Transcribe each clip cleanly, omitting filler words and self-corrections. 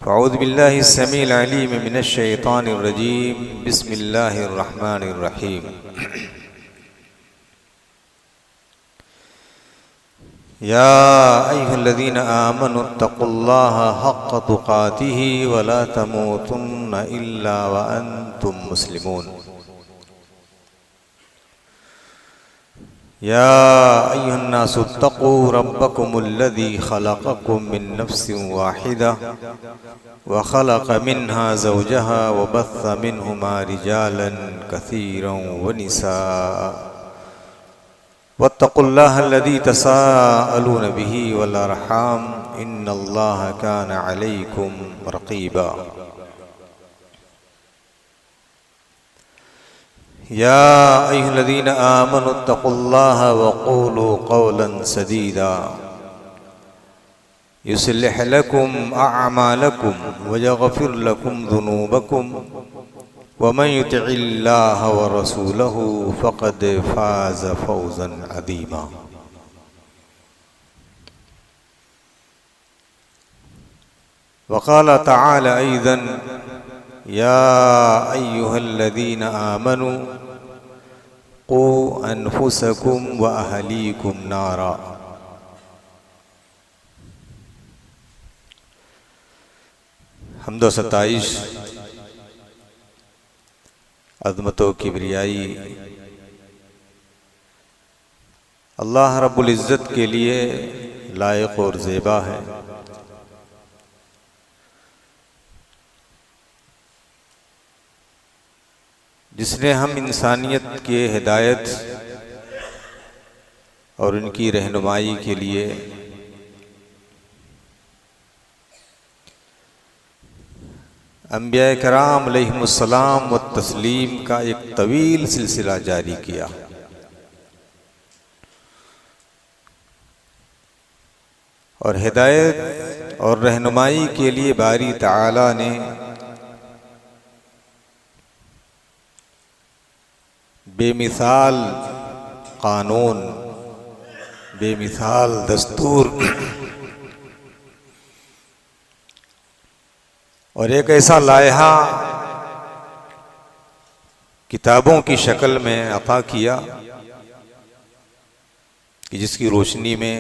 अऊज़ु बिल्लाहि स्समीइल अलीम मिनश शैतानिर रजीम बिस्मिल्लाहिर रहमानिर रहीम। या अय्युहल्लज़ीना आमनुत्तक़ुल्लाहा हक़्क़ तुक़ातिही वला तमूतुन्ना इल्ला व अंतुम मुस्लिमून। या अय्युहन्नासुत्तक़ू रब्बकुमुल्लज़ी ख़लक़कुम मिन नफ्सिन वाहिदा व ख़लक़ मिन्हा ज़ौजहा व बस्स मिन्हुमा रिजालन कसीरन व निसाअ वत्तक़ुल्लाहल्लज़ी तसाअलून बिही वल अर्हाम इन्नल्लाहा कान अलैकुम रक़ीबा। या अय्युहल्लज़ीना आमनुत्तक़ुल्लाहा वक़ूलू क़ौलन सदीदा युस्लिह लकुम अअमालकुम वयग़फ़िर लकुम ज़ुनूबकुम वमन युतिइल्लाह व रसूलहु फ़क़द फ़ाज़ फ़ौज़न अज़ीमा। वक़ाल तआला अय्ज़न या अय्युहल्लज़ीना आमनू क़ू अनफ़ुसकुम व अहलीकुम नारा। हम्द व सताइश अज़मत व किब्रियाई अल्लाह रब्बुल इज़्ज़त के लिए लायक और ज़ेबा है। जिसने हम इंसानियत के हिदायत और उनकी रहनुमाई के लिए अंबिया कराम अलैहिमुस्सलाम व तस्लीम का एक तवील सिलसिला जारी किया। और हिदायत और रहनुमाई के लिए बारी ताला ने बेमिसाल कानून, बेमिसाल दस्तूर और एक ऐसा लायहा किताबों की शक्ल में अता किया कि जिसकी रोशनी में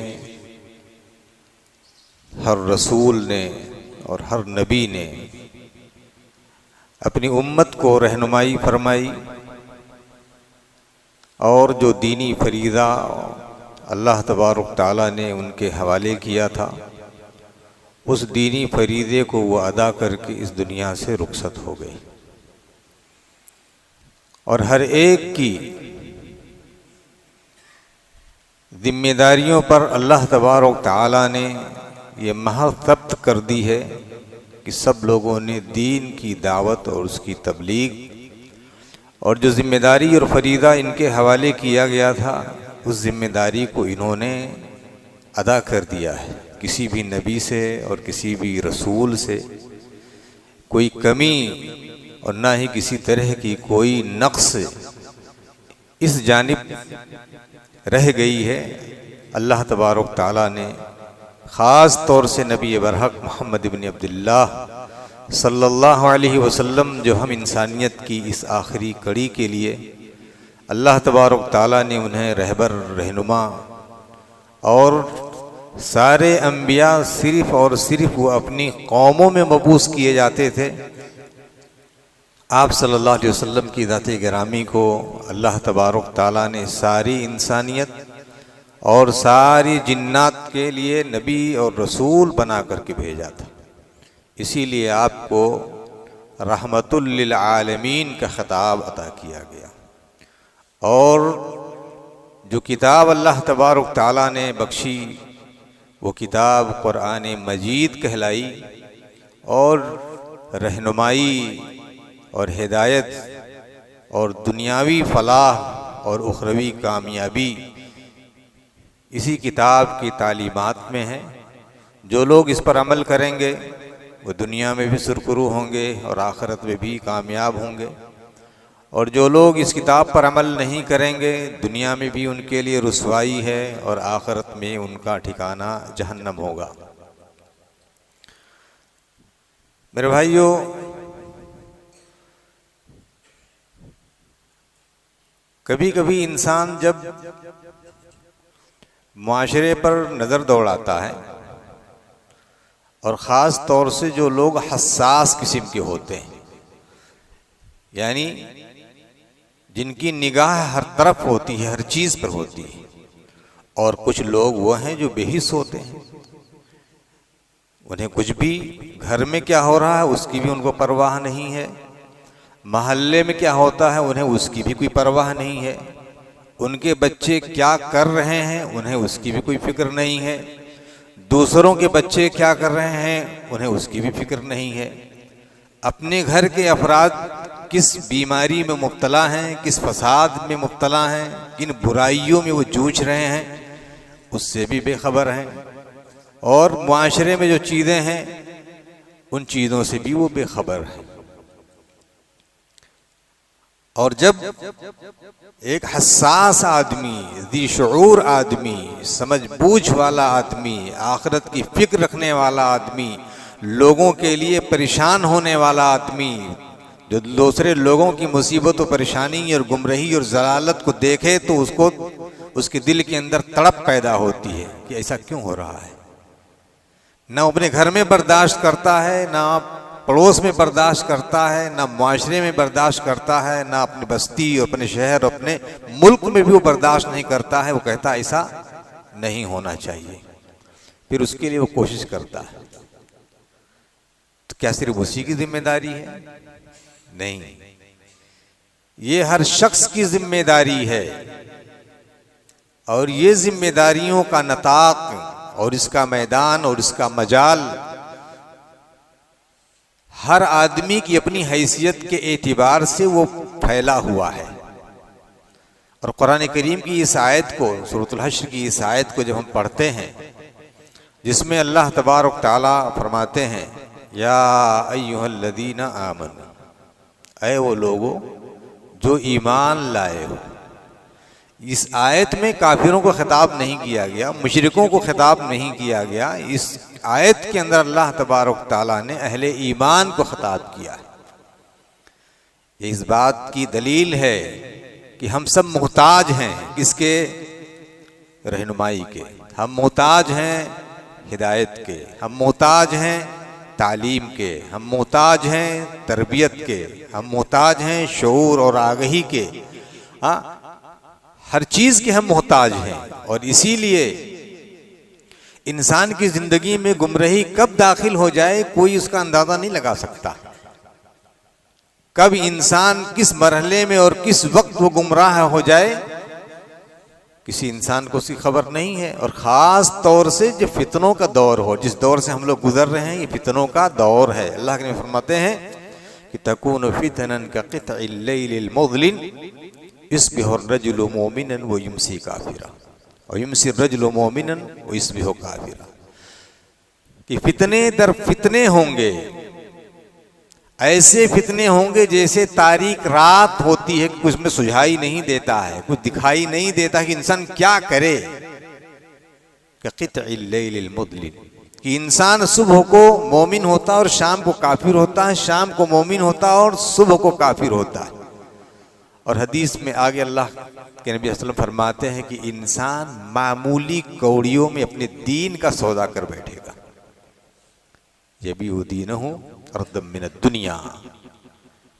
हर रसूल ने और हर नबी ने अपनी उम्मत को रहनुमाई फरमाई और जो दीनी फरीज़ा अल्लाह तबारक ताला ने उनके हवाले किया था उस दीनी फरीज़े को वो अदा करके इस दुनिया से रुखसत हो गई। और हर एक की जिम्मेदारियों पर अल्लाह तबारक ताला ने ये महज ज़ब्त कर दी है कि सब लोगों ने दीन की दावत और उसकी तबलीग और जो जिम्मेदारी और फरीज़ा इनके हवाले किया गया था उस जिम्मेदारी को इन्होंने अदा कर दिया है। किसी भी नबी से और किसी भी रसूल से कोई कमी और ना ही किसी तरह की कोई नक्स इस जानिब रह गई है। अल्लाह तबारक ताला ने ख़ास तौर से नबी बरहक मोहम्मद इब्न अब्दुल्लाह सल्लल्लाहु अलैहि वसल्लम जो हम इंसानियत की इस आखिरी कड़ी के लिए अल्लाह तबारक ताला ने उन्हें रहबर रहनुमा और सारे अंबिया सिर्फ़ और सिर्फ वो अपनी कौमों में मबूस किए जाते थे। आप सल्लल्लाहु अलैहि वसल्लम की ज़ात-ए गिरामी को अल्लाह तबारक ताला ने सारी इंसानियत और सारी जिन्नात के लिए नबी और रसूल बना करके भेजा था। इसीलिए आपको रहमतुल लिल आलमीन का ख़िताब अता किया गया। और जो किताब अल्लाह तबारक ताला ने बख्शी वो किताब कुरान मजीद कहलाई और रहनुमाई और हिदायत और दुनियावी फलाह और उखरवी कामयाबी इसी किताब की तालीमात में है। जो लोग इस पर अमल करेंगे वो दुनिया में भी सुरखरू होंगे और आखिरत में भी कामयाब होंगे। और जो लोग इस किताब पर अमल नहीं करेंगे दुनिया में भी उनके लिए रुसवाई है और आखिरत में उनका ठिकाना जहन्नम होगा। मेरे भाइयों, कभी कभी इंसान जब मुआशरे पर नज़र दौड़ाता है, और ख़ास तौर से जो लोग हसास किस्म के होते हैं, यानी जिनकी निगाह हर तरफ होती है, हर चीज़ पर होती है, और कुछ लोग वो हैं जो बेहिस होते हैं, उन्हें कुछ भी घर में क्या हो रहा है उसकी भी उनको परवाह नहीं है, महल्ले में क्या होता है उन्हें उसकी भी कोई परवाह नहीं है, उनके बच्चे क्या कर रहे हैं उन्हें उसकी भी कोई फिक्र नहीं है, दूसरों के बच्चे क्या कर रहे हैं उन्हें उसकी भी फिक्र नहीं है, अपने घर के अफराद किस बीमारी में मुब्तला हैं, किस फसाद में मुब्तला हैं, किन बुराइयों में वो जूझ रहे हैं उससे भी बेखबर हैं, और मुआशरे में जो चीज़ें हैं उन चीज़ों से भी वो बेखबर हैं। और जब एक हसास आदमी, दी शऊर आदमी, समझ बूझ वाला आदमी, आखिरत की फिक्र रखने वाला आदमी, लोगों के लिए परेशान होने वाला आदमी, जो दूसरे लोगों की मुसीबत और परेशानी और गुमराही और जलालत को देखे तो उसको उसके दिल के अंदर तड़प पैदा होती है कि ऐसा क्यों हो रहा है। ना अपने घर में बर्दाश्त करता है, ना पड़ोस में बर्दाश्त करता है, ना मुआशरे में बर्दाश्त करता है, ना अपनी बस्ती और अपने शहर और अपने मुल्क में भी वो बर्दाश्त नहीं करता है। वो कहता है ऐसा नहीं होना चाहिए, फिर उसके लिए वो कोशिश करता है। तो क्या सिर्फ उसी की जिम्मेदारी है? नहीं, ये हर शख्स की जिम्मेदारी है, और ये जिम्मेदारियों का नताक और इसका मैदान और इसका मजाल हर आदमी की अपनी हैसियत के एतिबार से वो फैला हुआ है। और कुरान करीम की इस आयत को, सूरतुल हश्र की इस आयत को जब हम पढ़ते हैं, जिसमें अल्लाह तबारक ताला फरमाते हैं या अय्युहल्लज़ीना आमनू, ऐ वो लोगो जो ईमान लाए हो। इस आयत में काफिरों को खिताब नहीं किया गया, मुशरिकों को खिताब नहीं किया गया। इस आयत के अंदर अल्लाह तबारक ताला ने अहले ईमान को खिताब किया है। ये इस बात की दलील है कि हम सब मोहताज हैं किसके? रहनुमाई के। हम मोहताज हैं हिदायत के, हम मोहताज हैं तालीम के, हम मोहताज हैं तरबियत के, हम मोहताज हैं शऊर और आगही के। हाँ, हर चीज के हम मोहताज हैं। और इसीलिए इंसान की जिंदगी में गुमराही कब दाखिल हो जाए कोई उसका अंदाजा नहीं लगा सकता। कब इंसान किस मरहले में और किस वक्त वो गुमराह हो जाए किसी इंसान को उसकी खबर नहीं है। और ख़ास तौर से जब फितनों का दौर हो, जिस दौर से हम लोग गुजर रहे हैं, ये फितनों का दौर है। अल्लाह के नबी फरमाते हैं कि तकून फितनन का क़ित्अल लैलिल मुज़लिम युस्बिहु अर्रजुलु मुमिनन व युमसी काफिरा और युमसी अर्रजुलु मुमिनन व युस्बिहु काफिरा। कि फितने दर फितने होंगे, ऐसे फितने होंगे जैसे तारीक रात होती है, कुछ में सुझाई नहीं देता है, कुछ दिखाई नहीं देता कि इंसान क्या करे। क़ित्अल लैलिल मुज़लिम, कि इंसान सुबह को मोमिन होता और शाम को काफिर होता है, शाम को मोमिन होता और सुबह को काफिर होता है। और हदीस में आगे अल्लाह के नबी वसल्लम फरमाते हैं कि इंसान मामूली कौड़ियों में अपने दीन का सौदा कर बैठेगा। ये भी वो दीन हो अर्दम मिन दुनिया,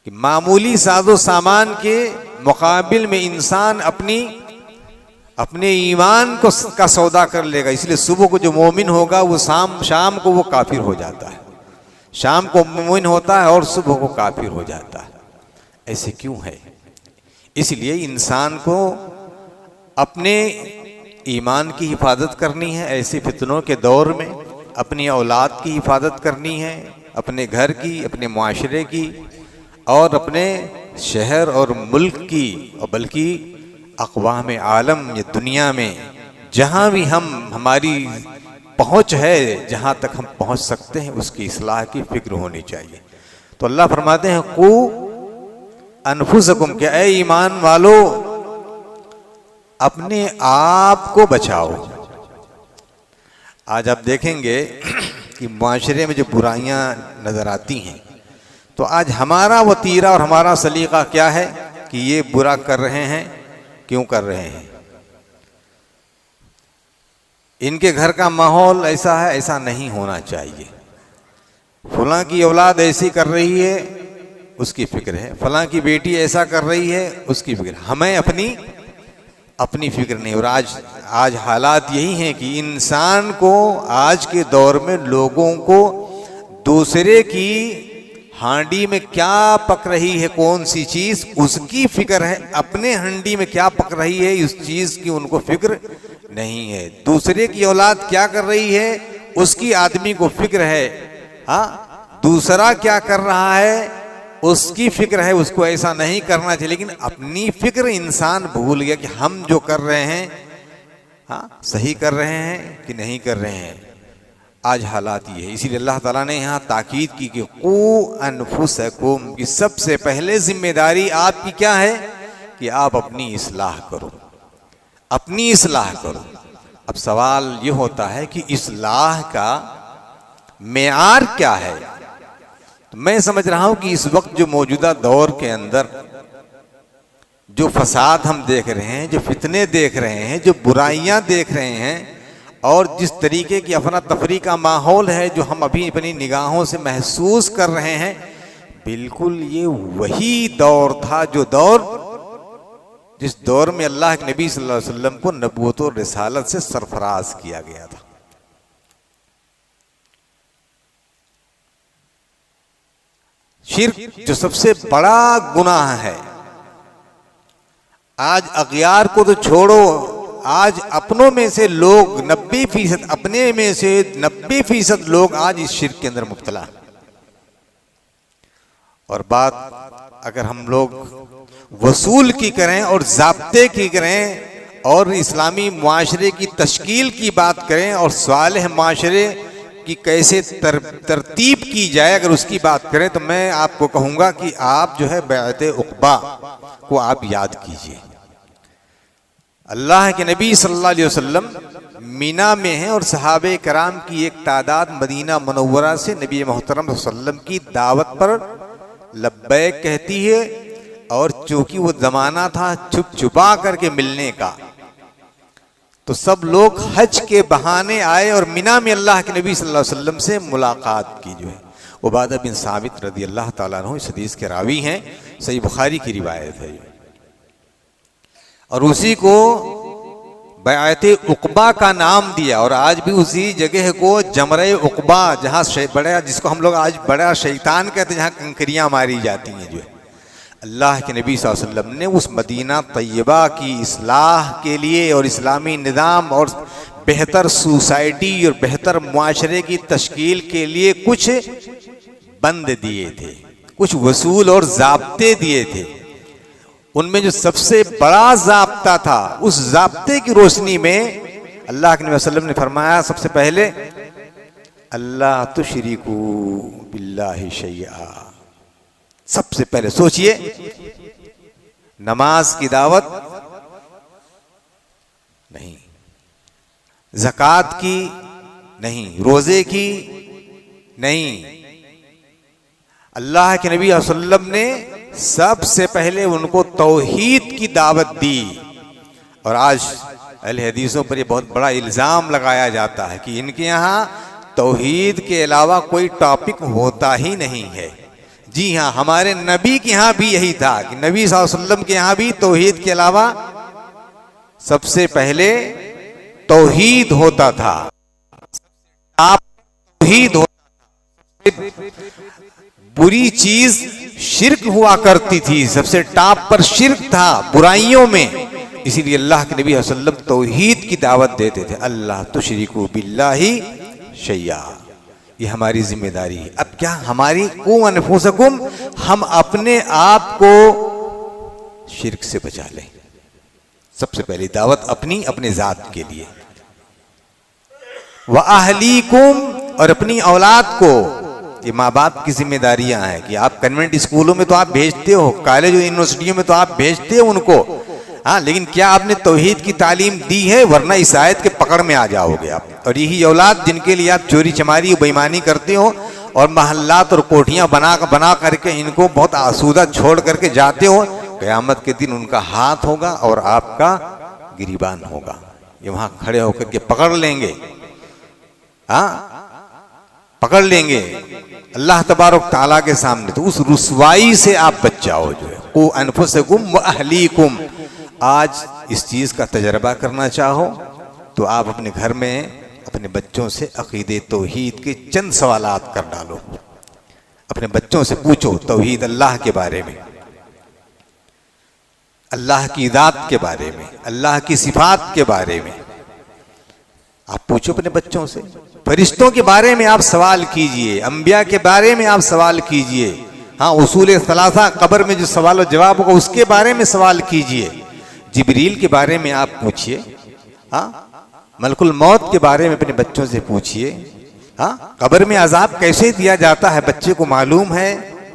कि मामूली साजो सामान के मुकाबिल में इंसान अपने ईमान को का सौदा कर लेगा। इसलिए सुबह को जो मोमिन होगा वो शाम को वो काफिर हो जाता है, शाम को मोमिन होता है और सुबह को काफिर हो जाता है। ऐसे क्यों है? इसलिए इंसान को अपने ईमान की हिफाजत करनी है ऐसे फितनों के दौर में, अपनी औलाद की हिफाजत करनी है, अपने घर की, अपने मुआशरे की और अपने शहर और मुल्क की, और बल्कि अक़वाम आलम या दुनिया में जहाँ भी हमारी पहुँच है, जहाँ तक हम पहुँच सकते हैं, उसकी इस्लाह की फिक्र होनी चाहिए। तो अल्लाह फरमाते हैं कू अनफुसकुम, के ऐ ईमान वालो अपने आप को बचाओ। आज आप देखेंगे कि माशरे में जो बुराइयां नज़र आती हैं, तो आज हमारा वतीरा और हमारा सलीका क्या है कि ये बुरा कर रहे हैं, क्यों कर रहे हैं, इनके घर का माहौल ऐसा है, ऐसा नहीं होना चाहिए, फलां की औलाद ऐसी कर रही है, उसकी फिक्र है, फलां की बेटी ऐसा कर रही है, उसकी फिक्र, हमें अपनी फिक्र नहीं। और आज हालात यही हैं कि इंसान को आज के दौर में लोगों को दूसरे की हांडी में क्या पक रही है, कौन सी चीज, उसकी फिक्र है, अपने हांडी में क्या पक रही है उस चीज की उनको फिक्र नहीं है। दूसरे की औलाद क्या कर रही है उसकी आदमी को फिक्र है, हाँ, दूसरा क्या कर रहा है उसकी फिक्र है, उसको ऐसा नहीं करना चाहिए। लेकिन अपनी फिक्र इंसान भूल गया कि हम जो कर रहे हैं, हाँ, सही कर रहे हैं कि नहीं कर रहे हैं। आज हालात ये है, इसीलिए अल्लाह ताला ने यहाँ ताकीद की कि कू अनफुसकुम, कि सबसे पहले जिम्मेदारी आपकी क्या है कि आप अपनी इस्लाह करो, अपनी इस्लाह करो। अब सवाल ये होता है कि इस्लाह का मेयार क्या है। तो मैं समझ रहा हूं कि इस वक्त जो मौजूदा दौर के अंदर जो फसाद हम देख रहे हैं, जो फितने देख रहे हैं, जो बुराइयां देख रहे हैं, और जिस तरीके की अफरा तफरी का माहौल है जो हम अभी अपनी निगाहों से महसूस कर रहे हैं, बिल्कुल ये वही दौर था जो दौर जिस दौर में अल्लाह के नबी सल्लल्लाहु अलैहि वसल्लम को नबूवत और रिसालत से सरफराज किया गया था। शिर्क जो सबसे बड़ा गुनाह है, आज अगयार को तो छोड़ो, आज अपनों में से लोग 90%, अपने में से 90% लोग आज इस शिर्क के अंदर मुब्तला। और बात अगर हम लोग वसूल की करें और ज़ाब्ते की करें और इस्लामी मुआशरे की तश्कील की बात करें और सालेह मुआशरे कि कैसे तरतीब की जाए, अगर उसकी बात करें, तो मैं आपको कहूंगा कि आप जो है बैअत उक़बा को आप याद कीजिए। अल्लाह के नबी सल्लल्लाहु अलैहि वसल्लम मीना में हैं और सहाबे कराम की एक तादाद मदीना मुनव्वरा से नबी मोहतरम सल्लल्लाहु अलैहि वसल्लम की दावत पर लब्बैक कहती है। और चूंकि वो जमाना था छुप छुपा करके मिलने का, तो सब लोग हज के बहाने आए और मिना में अल्लाह के नबी सल्लल्लाहु अलैहि वसल्लम से मुलाकात की। जो है उबादा बिन साबित रदी अल्लाह ताला अन्हु इस हदीस के रावी हैं, सही बुखारी की रिवायत है। और उसी को बैअत उक़बा का नाम दिया। और आज भी उसी जगह को जमरे उक़बा, जहाँ बड़ा, जिसको हम लोग आज बड़ा शैतान कहते हैं, जहाँ कंकरियाँ मारी जाती हैं, जो है अल्लाह के नबी सल्लल्लाहु अलैहि वसल्लम ने उस मदीना तैयबा की इस्लाह के लिए और इस्लामी निज़ाम और बेहतर सोसाइटी और बेहतर मुआशरे की तश्कील के लिए कुछ बंद दिए थे, कुछ वसूल और ज़ाब्ते दिए थे। उनमें जो सबसे बड़ा ज़ाब्ता था, उस ज़ाब्ते की रोशनी में अल्लाह के नबी वसल्लम ने फरमाया, सबसे पहले अल्लाह तुशरिकू बिल्लाहि शैआ। सबसे पहले सोचिए, नमाज की दावत नहीं, ज़कात की नहीं, रोजे की नहीं, अल्लाह के नबी सल्लल्लाहु अलैहि वसल्लम ने सबसे पहले उनको तौहीद की दावत दी। और आज अहले हदीसों पर यह बहुत बड़ा इल्ज़ाम लगाया जाता है कि इनके यहाँ तौहीद के अलावा कोई टॉपिक होता ही नहीं है। जी हाँ, हमारे नबी के यहाँ भी यही था कि नबी सल्लल्लाहु अलैहि वसल्लम के यहाँ भी तौहीद के अलावा सबसे पहले तौहीद होता था। आप तौहीद होता था, बुरी चीज शिर्क हुआ करती थी, सबसे टॉप पर शिर्क था बुराइयों में। इसीलिए अल्लाह के नबी सल्लल्लाहु अलैहि वसल्लम तौहीद की दावत देते थे, अल्लाह तुशरिकू बिल्लाहि शैया। ये हमारी जिम्मेदारी है। अब क्या हमारी कू अनफुसकुम, हम अपने आप को शिर्क से बचा लें। सबसे पहली दावत अपनी, अपने जात के लिए। व अहलीकुम, और अपनी औलाद को। ये माँ बाप की जिम्मेदारियां हैं कि आप कन्वेंट स्कूलों में तो आप भेजते हो, कॉलेज और यूनिवर्सिटियों में तो आप भेजते हो उनको, हाँ, लेकिन क्या आपने तौहीद की तालीम दी है? वरना इस आयत के पकड़ में आ जाओगे आप। और यही औलाद जिनके लिए आप चोरी चमारी बेईमानी करते हो और महल्लात और कोठियां बना करके इनको बहुत आसूदा छोड़ करके जाते हो, क़यामत के दिन उनका हाथ होगा और आपका गिरीबान होगा। ये वहां खड़े होकर के पकड़ लेंगे, हाँ पकड़ लेंगे अल्लाह तबारक ताला के सामने। तो उस रुसवाई से आप बच जाओ जो है। को अनफुसकुम व अहलीकुम। आज इस चीज का तजर्बा करना चाहो तो आप अपने घर में अपने बच्चों से अकीदे तौहीद के चंद सवालात कर डालो। अपने बच्चों से पूछो तौहीद अल्लाह के बारे में, अल्लाह की ज़ात के बारे में, अल्लाह की सिफात के बारे में आप पूछो अपने बच्चों से। फरिश्तों के बारे में आप सवाल कीजिए, अंबिया के बारे में आप सवाल कीजिए। हाँ, उसूल सलासा कब्र में जो सवाल और जवाब होगा उसके बारे में सवाल कीजिए। जिब्रील के बारे में आप पूछिए। हाँ, मलकुल मौत के बारे में अपने बच्चों से पूछिए। हाँ, कब्र में अजाब कैसे दिया जाता है बच्चे को मालूम है?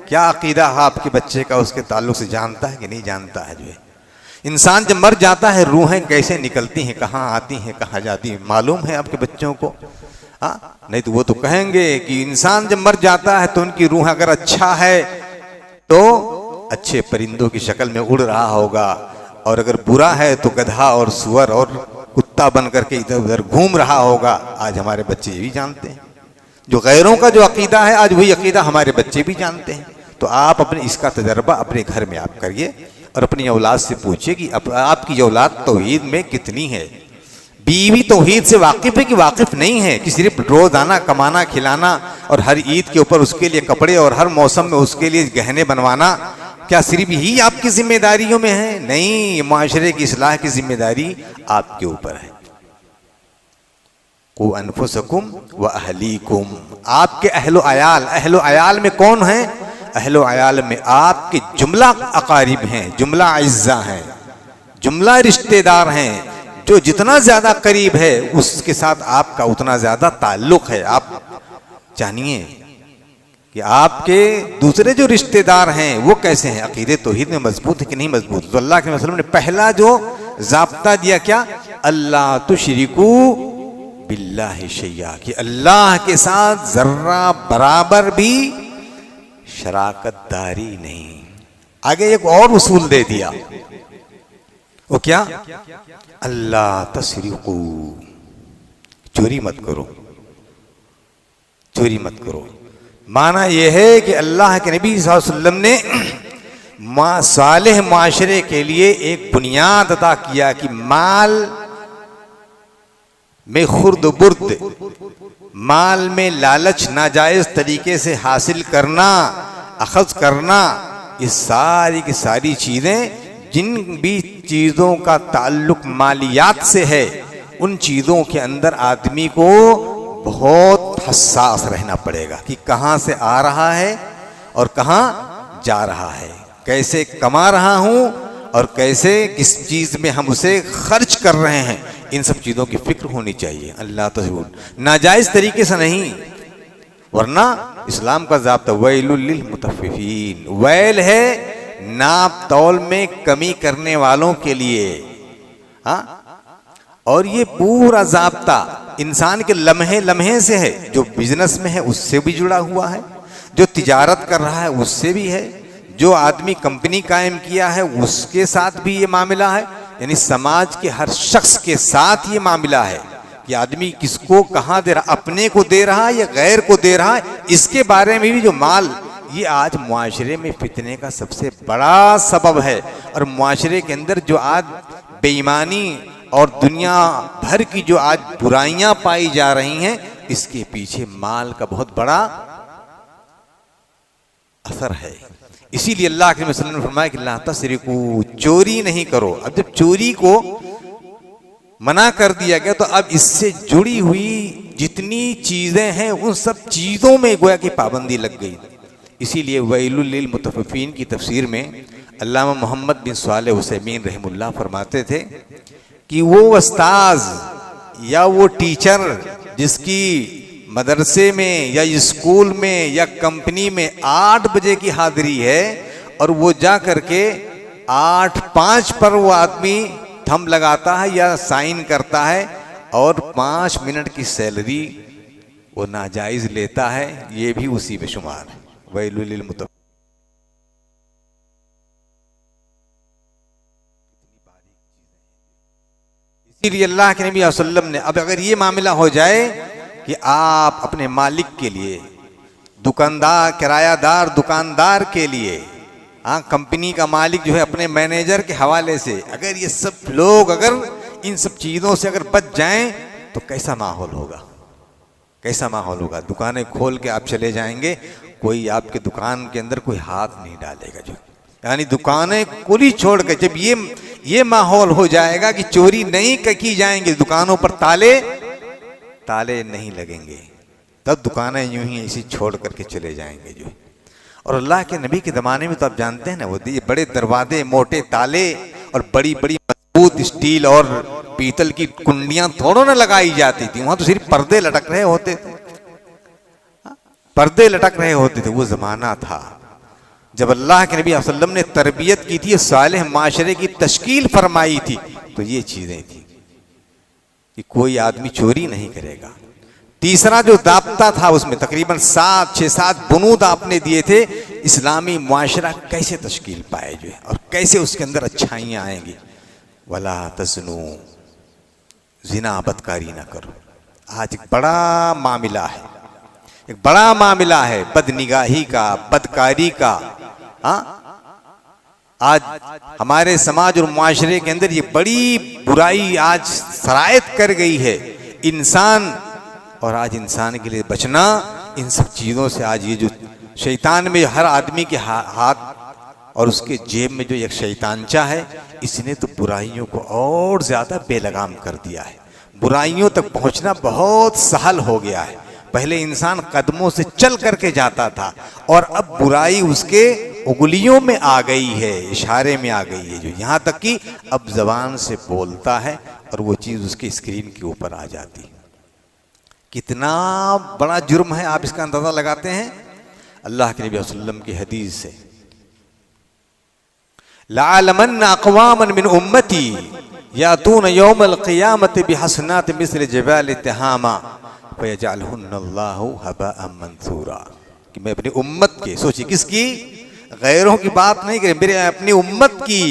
क्या अकीदा है आपके बच्चे का उसके ताल्लुक से? जानता है कि नहीं जानता है? जो है इंसान जब मर जाता है रूहें कैसे निकलती हैं, कहाँ आती हैं, कहाँ जाती हैं, मालूम है आपके बच्चों को? हाँ, नहीं तो वो तो कहेंगे कि इंसान जब मर जाता है तो उनकी रूह अगर अच्छा है तो अच्छे परिंदों की शक्ल में उड़ रहा होगा, और अगर बुरा है तो गधा और सुअर और कुत्ता बन करके इधर उधर घूम रहा होगा। आज हमारे बच्चे ये भी जानते हैं। जो गैरों का जो अकीदा है आज वही अकीदा हमारे बच्चे भी जानते हैं। तो आप अपने इसका तजर्बा अपने घर में आप करिए और अपनी औलाद से पूछिए कि आपकी औलाद तौहीद में कितनी है। बीवी तौहीद से वाकिफ है कि वाकिफ नहीं है? कि सिर्फ रोजाना कमाना खिलाना और हर ईद के ऊपर उसके लिए कपड़े और हर मौसम में उसके लिए गहने बनवाना क्या सिर्फ ही आपकी जिम्मेदारियों में है? नहीं, माशरे की इस्लाह की जिम्मेदारी आपके ऊपर है। को अनफुसकुम व अहलीकुम। आपके अहलो अयाल में कौन है? अहलो अयाल में आपके जुमला अकारिब हैं, जुमला अज्जा हैं, जुमला रिश्तेदार हैं। जो जितना ज्यादा करीब है उसके साथ आपका उतना ज्यादा ताल्लुक है। आप जानिए कि आपके दूसरे जो रिश्तेदार हैं वो कैसे हैं, अकीदे तौहीद में मजबूत है कि नहीं मजबूत। तो अल्लाह के रसूल ने पहला जो ज़ाब्ता दिया क्या? अल्लाह तुशरिकू बिल्लाहि शैया, कि अल्लाह के साथ जर्रा बराबर भी शराकतदारी नहीं। आगे एक और उसूल दे दिया, वो क्या? अल्लाह तसरिकू, चोरी मत करो, चोरी मत करो। माना यह है कि अल्लाह के नबी सल्लल्लाहु अलैहि वसल्लम ने सालेह माशरे के लिए एक बुनियाद अता किया कि माल में खुर्द बुर्द, माल में लालच नाजायज तरीके से हासिल करना, अखज़ करना, ये सारी की सारी चीज़ें, जिन भी चीज़ों का ताल्लुक मालियात से है, उन चीज़ों के अंदर आदमी को बहुत हसास रहना पड़ेगा कि कहाँ से आ रहा है और कहाँ जा रहा है, कैसे कमा रहा हूँ और कैसे किस चीज़ में हम उसे खर्च कर रहे हैं। इन सब चीज़ों की फिक्र होनी चाहिए। अल्लाह तो नाजायज़ तरीके से नहीं, वरना इस्लाम का ज़ाब्ता वैलुल लिल मुतफ्फिफीन, वैल है नाप तौल में कमी करने वालों के लिए। हाँ, और ये पूरा ज़ाब्ता इंसान के लम्हे लम्हे से है। जो बिजनेस में है उससे भी जुड़ा हुआ है, जो तिजारत कर रहा है उससे भी है, जो आदमी कंपनी कायम किया है उसके साथ भी ये मामला है। यानी समाज के हर शख्स के साथ ये मामला है कि आदमी किसको कहाँ दे रहा, अपने को दे रहा है या गैर को दे रहा है। इसके बारे में भी जो माल, ये आज मुआशरे में फितने का सबसे बड़ा सबब है। और मुआशरे के अंदर जो आज बेईमानी और दुनिया भर की जो आज बुराइयां पाई जा रही हैं, इसके पीछे माल का बहुत बड़ा असर है। इसीलिए अल्लाह के रसूल ने फरमाया कि ला तसरिकू, चोरी नहीं करो। अब जब चोरी को मना कर दिया गया तो अब इससे जुड़ी हुई जितनी चीजें हैं उन सब चीजों में गोया की पाबंदी लग गई। इसीलिए वैलुल लिल मुतफ्फिफीन की तफसीर में अल्लामा मोहम्मद बिन सालेह हुसैमीन रहमुल्लाह फरमाते थे कि वो उस्ताज या वो टीचर जिसकी मदरसे में या स्कूल में या कंपनी में 8 बजे की हाजिरी है और वो जा करके 8-5 पर वो आदमी थंब लगाता है या साइन करता है और 5 मिनट की सैलरी वो नाजायज लेता है, ये भी उसी में शुमार है। वैलुल लिल मुतफ़्फ़िफ़ीन। इसीलिए अल्लाह के नबी वसल्लम ने, अब अगर ये मामला हो जाए कि आप अपने मालिक के लिए, दुकानदार, किरायादार दुकानदार के लिए, हाँ, कंपनी का मालिक जो है अपने मैनेजर के हवाले से, अगर ये सब लोग अगर इन सब चीज़ों से अगर बच जाएं तो कैसा माहौल होगा, कैसा माहौल होगा। दुकानें खोल के आप चले जाएंगे, कोई आपके दुकान के अंदर कोई हाथ नहीं डालेगा। जो यानी दुकानें खुली छोड़ कर जब ये माहौल हो जाएगा कि चोरी नहीं की जाएंगी, दुकानों पर ताले नहीं लगेंगे, तब दुकानें यूं ही ऐसी छोड़ करके चले जाएंगे। जो और अल्लाह के नबी के ज़माने में तो आप जानते हैं ना, वो बड़े दरवाजे, मोटे ताले और बड़ी बड़ी मजबूत स्टील और पीतल की कुंडियां थोड़ों ना लगाई जाती थी, वहां तो सिर्फ पर्दे लटक रहे होते थे, पर्दे लटक रहे होते थे। वो ज़माना था जब अल्लाह के नबी सल्लल्लाहु अलैहि वसल्लम ने तरबियत की थी, सालेह माशरे की तश्कील फरमाई थी, तो ये चीज़ें थी कि कोई आदमी चोरी नहीं करेगा। तीसरा जो दाब्ता था उसमें तकरीबन 6-7 बुनूद आपने दिए थे, इस्लामी मुआशरा कैसे तश्कील पाए जो है और कैसे उसके अंदर अच्छाइयाँ आएंगी। वला तज़्नू, ज़िना बदकारी ना करो। आज एक बड़ा मामला है, एक बड़ा मामला है बदनिगाही का, बदकारी का। हाँ, आज हमारे समाज और मुआशरे के अंदर ये बड़ी बुराई आज सरायत कर गई है इंसान, और आज इंसान के लिए बचना इन सब चीज़ों से, आज ये जो शैतान में हर आदमी के हाथ और उसके जेब में जो एक शैतानचा है, इसने तो बुराइयों को और ज़्यादा बेलगाम कर दिया है। बुराइयों तक पहुंचना बहुत सहल हो गया है। पहले इंसान कदमों से चल करके जाता था और अब बुराई उसके उंगलियों में आ गई है, इशारे में आ गई है, जो यहाँ तक कि अब ज़बान से बोलता है और वो चीज़ उसकी स्क्रीन के ऊपर आ जाती है। कितना बड़ा जुर्म है, आप इसका अंदाज़ा लगाते हैं अल्लाह के नबी वसल्लम की हदीस से। लअलमन्ना अक़वामन मिन उम्मती यातून यौमल क़ियामति बिहसनाति मिस्ल जिबाल तिहामा फयजअलहुन्नल्लाहु हबाअम मंसूरा। कि मैं अपनी उम्मत के, सोचिए किसकी, गैरों की बात नहीं करें, मेरे अपनी उम्मत की,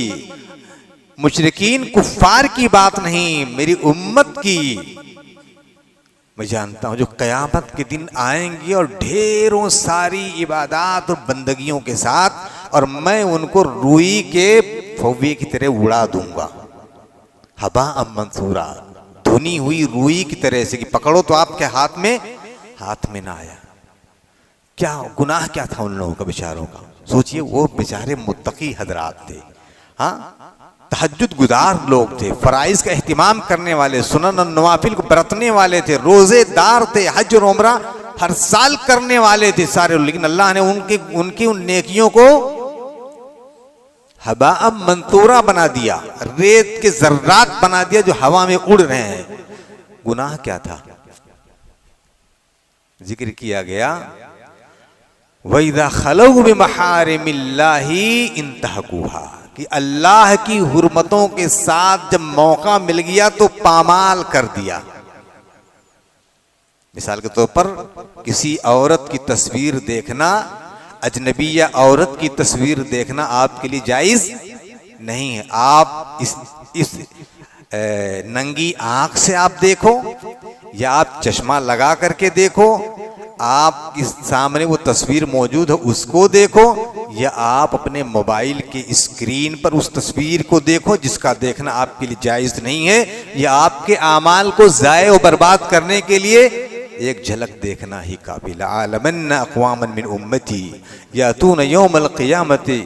मुशरिकीन कुफ्फार की बात नहीं, मेरी उम्मत की। मैं जानता हूं जो क़यामत के दिन आएंगे और ढेरों सारी इबादत और बंदगियों के साथ, और मैं उनको रुई के फव्वे की तरह उड़ा दूंगा। हबा मंसूरा, धुनी हुई रुई की तरह से कि पकड़ो तो आपके हाथ में ना आया। क्या गुनाह क्या था उन लोगों का, बेचारों का। सोचिए वो बेचारे मुत्तकी हजरात थे, हाँ, तहज्जुद गुजार लोग थे, फराइज का एहतिमाम करने वाले, सुनन और नवाफिल को बरतने वाले थे, रोजेदार थे, हज और उम्रा हर साल करने वाले थे सारे। लेकिन अल्लाह ने उनकी उन नेकियों को हबा मंसूरा बना दिया, रेत के जर्रात बना दिया जो हवा में उड़ रहे हैं। गुनाह क्या था, जिक्र किया गया, वइज़ा खलौ बिमहारिमिल्लाहि इंतहकुहा, कि अल्लाह की हुर्मतों के साथ जब मौका मिल गया तो पामाल कर दिया। मिसाल के तौर पर किसी औरत की तस्वीर देखना, अजनबिया औरत की तस्वीर देखना आपके लिए जायज नहीं है। आप इस नंगी आंख से आप देखो, या आप चश्मा लगा करके देखो, आप इस सामने वो तस्वीर मौजूद है उसको देखो, या आप अपने मोबाइल के स्क्रीन पर उस तस्वीर को देखो जिसका देखना आपके लिए जायज नहीं है, या आपके आमाल को ज़ाय और बर्बाद करने के लिए एक झलक देखना ही काबिल। आलमन्ना अक़वामन मिन उम्मती यातून यौमल क़ियामति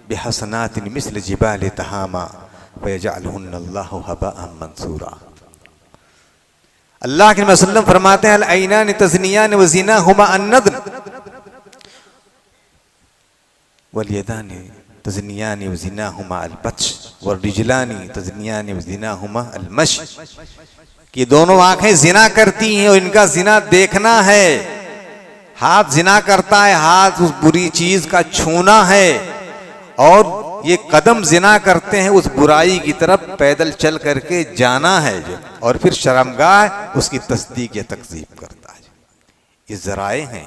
बिहसनातिन मिस्ल जिबाल तिहामा फयजअलहुन्नल्लाहु हबाअम मंसूरा। अल्लाह के वसल्लम फरमाते हैं, अल-ऐनान तज़नियान व ज़िनाहुमा अन-नज़्र वल यदान तज़नियान व ज़िनाहुमा अल-बत्श वल रिजलान तज़नियान व ज़िनाहुमा अल-मश्य। कि दोनों आंखें जिना करती हैं और इनका जिना देखना है। हाथ जिना करता है, हाथ उस बुरी चीज का छूना है, और ये कदम जिना करते हैं उस बुराई की तरफ पैदल चल करके जाना है जो, और फिर शर्मगाह उसकी तस्दीक या तकज़ीब करता है। ये ज़राए हैं।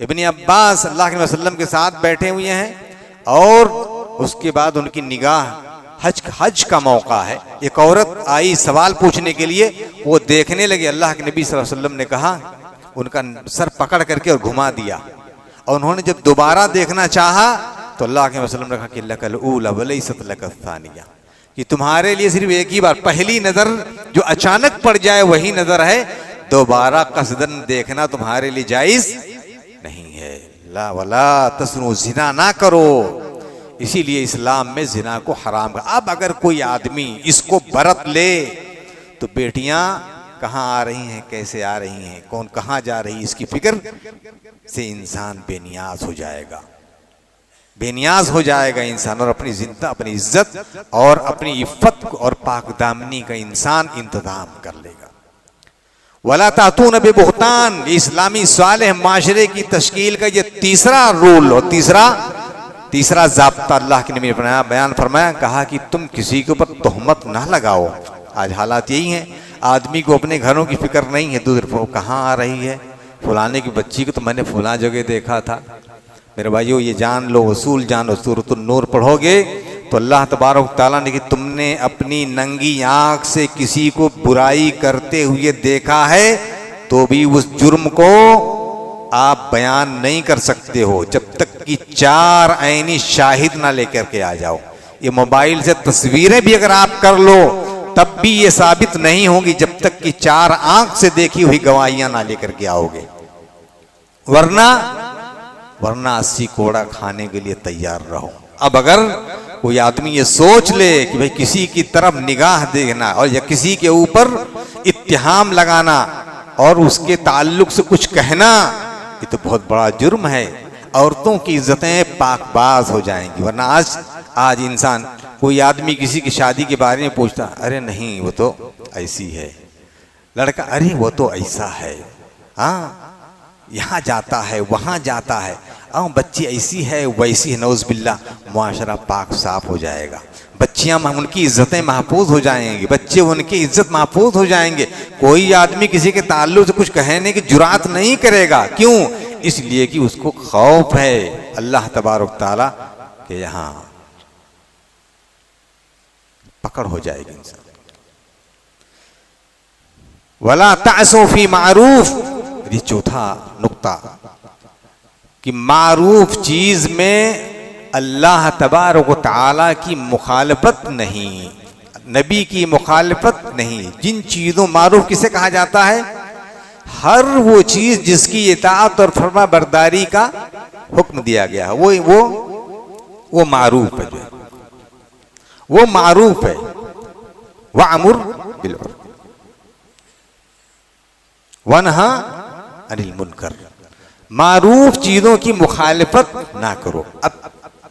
इब्न अब्बास अल्लाह के वसल्लम के साथ बैठे हुए हैं, और उसके बाद उनकी निगाह हज का मौका है, एक औरत आई सवाल पूछने के लिए, वो देखने लगे। अल्लाह के नबी सल्लल्लाहु अलैहि वसल्लम ने कहा, उनका सर पकड़ करके और घुमा दिया, और उन्होंने जब दोबारा देखना चाहा तो अल्लाह के वसल्लम ने कहा कि लकल ऊला वलैसत लकत सानिया, कि तुम्हारे लिए सिर्फ एक ही बार, पहली नजर जो अचानक पड़ जाए वही नजर है, दोबारा कसदन देखना तुम्हारे लिए जायज नहीं है। ला वला तस्नु, जिना ना करो। इसीलिए इस्लाम में जिना को हराम कर। अब अगर कोई आदमी इसको बरत ले तो बेटियां कहाँ आ रही हैं, कैसे आ रही हैं, कौन कहाँ जा रही है, इसकी फिक्र से इंसान बेनियाज हो जाएगा, बेनियाज हो जाएगा इंसान, और अपनी जिंदा, अपनी इज्जत और अपनी इफ्फत और पाकदामनी का इंसान इंतजाम कर लेगा। वला तातून बिबुहतान, इस्लामी सालेह माशरे की तश्कील का ये तीसरा रूल और तीसरा ज़ाब्ता अल्लाह के नबी ने बयान फरमाया। कहा कि तुम किसी के ऊपर तोहमत ना लगाओ। आज हालात यही हैं, आदमी को अपने घरों की फिक्र नहीं है, दूसरे वो कहाँ आ रही है, फलाने की बच्ची को तो मैंने फला जगह देखा था। मेरे भाइयों, ये जान लो, उसूल जानो, सूरतुन नूर पढ़ोगे तो अल्लाह तबारक तआला ने कि तुमने अपनी नंगी आँख से किसी को बुराई करते हुए देखा है तो भी उस जुर्म को आप बयान नहीं कर सकते हो जब तक कि 4 ऐनी शाहिद ना लेकर के आ जाओ। ये मोबाइल से तस्वीरें भी अगर आप कर लो तब भी ये साबित नहीं होगी जब तक कि 4 आंख से देखी हुई गवाहियां ना लेकर के आओगे, वरना 80 कोड़ा खाने के लिए तैयार रहो। अब अगर कोई आदमी ये सोच ले कि भाई किसी की तरफ निगाह देखना और या किसी के ऊपर इत्तिहाम लगाना और उसके ताल्लुक से कुछ कहना, ये तो बहुत बड़ा जुर्म है। औरतों की इज्जतें पाकबाज हो जाएंगी। वरना आज इंसान, कोई आदमी किसी की शादी के बारे में पूछता, अरे नहीं वो तो ऐसी है, लड़का अरे वो तो ऐसा है, हाँ यहाँ जाता है वहाँ जाता है, बच्ची ऐसी है वैसी है, नौज़ बिल्ला, मुआशरा पाक साफ हो जाएगा, बच्चियाँ उनकी इज्जतें महफूज हो जाएंगी, बच्चे उनकी इज्जत महफूज हो जाएंगे। कोई आदमी किसी के ताल्लुक से कुछ कहने की जुरात नहीं करेगा। क्यों? इसलिए कि उसको खौफ है अल्लाह तबारक तआला के यहाँ पकड़ हो जाएगी इंसान। वला तासू फी मारूफ, ये चौथा नुक्ता कि मारूफ चीज में अल्लाह तबारक व तआला की मुखालफत नहीं, नबी की मुखालफत नहीं। जिन चीज़ों, मारूफ किसे कहा जाता है? हर वो चीज जिसकी इताअत और फरमा बरदारी का हुक्म दिया गया है, वो मारूफ है, जो वो मारूफ है। वअमुर बिल उर्फ वनहा अनिल मुनकर, मारूफ चीजों की मुखालिफत ना करो। अब